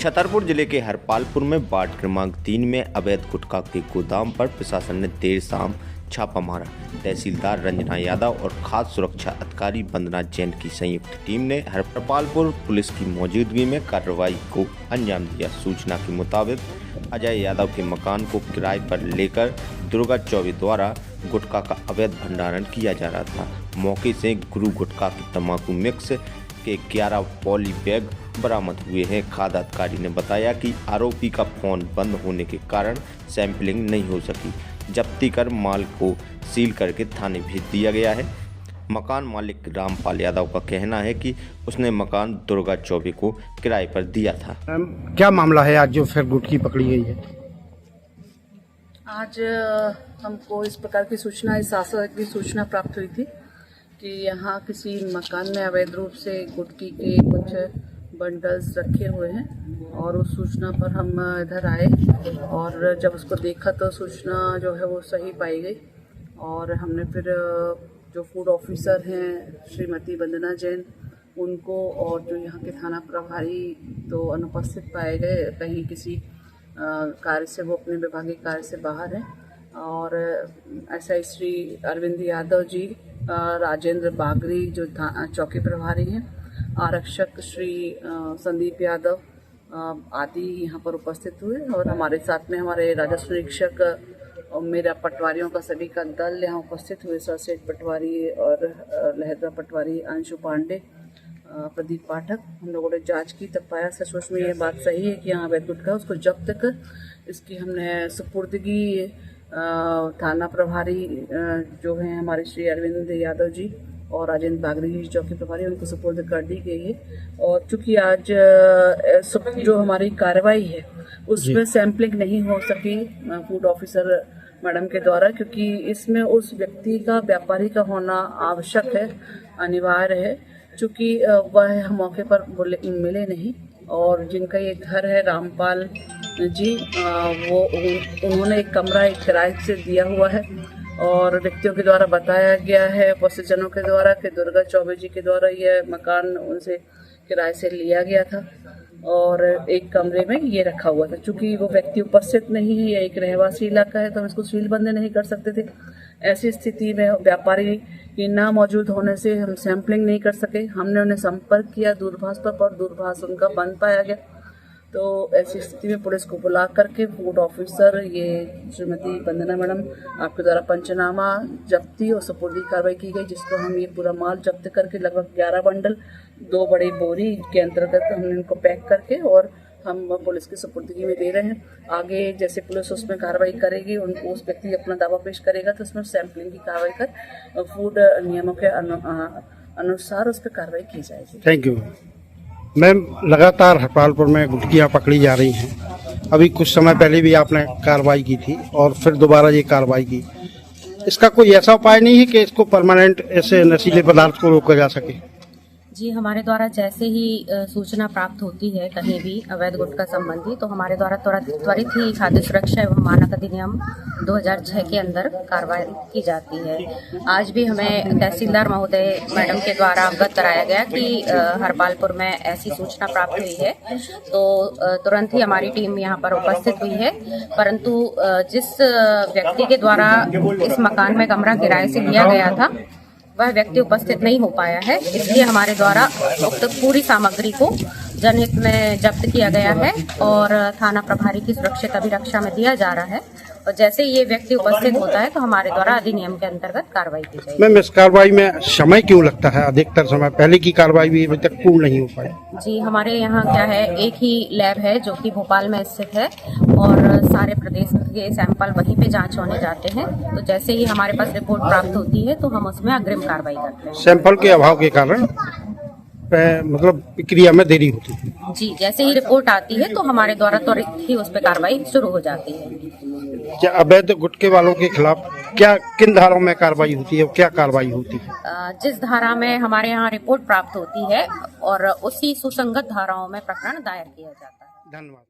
छतरपुर जिले के हरपालपुर में वार्ड क्रमांक 3 में अवैध गुटखा के गोदाम पर प्रशासन ने देर शाम छापा मारा। तहसीलदार रंजना यादव और खाद्य सुरक्षा अधिकारी वंदना जैन की संयुक्त टीम ने हरपालपुर पुलिस की मौजूदगी में कार्रवाई को अंजाम दिया। सूचना के मुताबिक अजय यादव के मकान को किराए पर लेकर दुर्गा चौबे द्वारा गुटखा का अवैध भंडारण किया जा रहा था। मौके से गुरु गुटखा की तंबाकू मिक्स के 11 पॉली बैग बरामद हुए हैं। खाद्य अधिकारी ने बताया कि आरोपी का फोन बंद होने के कारण सैंपलिंग नहीं हो सकी। जब्ती कर माल को सील करके थाने भेज दिया गया है। मकान मालिक रामपाल यादव का कहना है कि उसने मकान दुर्गा चौबे को किराए पर दिया था। क्या मामला है आज जो फिर गुटखी पकड़ी गई है? आज हमको इस प्रकार की सूचना, इस आशा की सूचना प्राप्त हुई थी कि यहाँ किसी मकान में अवैध रूप से गुटखी के कुछ बंडल्स रखे हुए हैं और उस सूचना पर हम इधर आए और जब उसको देखा तो सूचना जो है वो सही पाई गई और हमने फिर जो फूड ऑफिसर हैं श्रीमती वंदना जैन उनको और जो यहाँ के थाना प्रभारी तो अनुपस्थित पाए गए, कहीं किसी कार्य से, वो अपने विभागीय कार्य से बाहर हैं। और एसआई श्री अरविंद यादव जी, राजेंद्र बागरी जो चौकी प्रभारी हैं, आरक्षक श्री संदीप यादव आदि यहाँ पर उपस्थित हुए और हमारे साथ में हमारे राजस्व निरीक्षक और मेरा पटवारियों का सभी का दल यहाँ उपस्थित हुए। सरसेठ पटवारी और लहद्रा पटवारी, अंशु पांडे, प्रदीप पाठक। हम लोगों ने जांच की तब पाया सचमुच में ये बात सही है कि यहाँ अवैध गुटखा, उसको जब्त कर इसकी हमने सुपुर्दगी थाना प्रभारी जो हैं हमारे श्री अरविंद यादव जी और राजेंद्र बागरी जी चौकी प्रभारी, उनको सुपुर्द कर दी गई है। और चूंकि आज जो हमारी कार्रवाई है उसमें सैंपलिंग नहीं हो सकी फूड ऑफिसर मैडम के द्वारा, क्योंकि इसमें उस व्यक्ति का, व्यापारी का होना आवश्यक है, अनिवार्य है, चूँकि वह मौके पर मिले नहीं। और जिनका ये घर है रामपाल जी, वो उन्होंने एक कमरा एक किराए से दिया हुआ है और व्यक्तियों के द्वारा बताया गया है, उपस्थित जनों के द्वारा, कि दुर्गा चौबे जी के द्वारा यह मकान उनसे किराए से लिया गया था और एक कमरे में ये रखा हुआ था। चूँकि वो व्यक्ति उपस्थित नहीं है, यह एक रहवासी इलाका है, तो हम इसको सीलबंद नहीं कर सकते थे। ऐसी स्थिति में व्यापारी की ना मौजूद होने से हम सैंपलिंग नहीं कर सके। हमने उन्हें संपर्क किया दूरभाष पर दूरभाष उनका बंद पाया गया। तो ऐसी स्थिति में पुलिस को बुला करके फूड ऑफिसर, ये श्रीमती वंदना मैडम, आपके द्वारा पंचनामा, जब्ती और सुपुर्दी कार्रवाई की गई, जिसको हम ये पूरा माल जब्त करके लगभग 11 बंडल 2 बड़ी बोरी के अंतर्गत हमने इनको पैक करके और हम पुलिस की सुपुर्दगी में दे रहे हैं। आगे जैसे पुलिस उसमें कार्रवाई करेगी, उनको उस व्यक्ति अपना दावा पेश करेगा तो उसमें सैंपलिंग की कार्रवाई कर फूड नियमों के अनुसार उस पर कार्रवाई की जाएगी। Thank you ma'am. लगातार हरपालपुर में गुटखियाँ पकड़ी जा रही हैं। अभी कुछ समय पहले भी आपने कार्रवाई की थी और फिर दोबारा ये कार्रवाई की। इसका कोई ऐसा उपाय नहीं है कि इसको परमानेंट ऐसे नशीले पदार्थ को रोका जा सके? जी, हमारे द्वारा जैसे ही सूचना प्राप्त होती है कहीं भी अवैध गुटखा संबंधी, तो हमारे द्वारा त्वरित ही खाद्य सुरक्षा एवं मानक अधिनियम 2006 के अंदर कार्रवाई की जाती है। आज भी हमें तहसीलदार महोदय मैडम के द्वारा अवगत कराया गया कि हरपालपुर में ऐसी सूचना प्राप्त हुई है, तो तुरंत ही हमारी टीम यहाँ पर उपस्थित हुई है। परंतु जिस व्यक्ति के द्वारा इस मकान में कमरा किराए से लिया गया था वह व्यक्ति उपस्थित नहीं हो पाया है, इसलिए हमारे द्वारा उक्त पूरी सामग्री को जनहित में जब्त किया गया है और थाना प्रभारी की सुरक्षित अभिरक्षा में दिया जा रहा है। और जैसे ये व्यक्ति उपस्थित होता है तो हमारे द्वारा अधिनियम के अंतर्गत कार्रवाई की जाएगी। मैम, इस कार्रवाई में समय क्यों लगता है? अधिकतर समय पहले की कार्रवाई भी अभी तक पूर्ण नहीं हो पाई। जी, हमारे यहाँ क्या है, एक ही लैब है जो कि भोपाल में स्थित है और सारे प्रदेश के सैंपल वहीं पे जांच होने जाते हैं। तो जैसे ही हमारे पास रिपोर्ट प्राप्त होती है तो हम उसमें अग्रिम कार्रवाई करते हैं। सैंपल के अभाव के कारण मतलब प्रक्रिया में देरी होती है? जी, जैसे ही रिपोर्ट आती है तो हमारे द्वारा त्वरित ही उस पर कार्रवाई शुरू हो जाती है। क्या अवैध गुटखे वालों के खिलाफ किन धाराओं में कार्रवाई होती है, क्या कार्रवाई होती है? जिस धारा में हमारे यहाँ रिपोर्ट प्राप्त होती है और उसी सुसंगत धाराओं में प्रकरण दायर किया जाता है। धन्यवाद।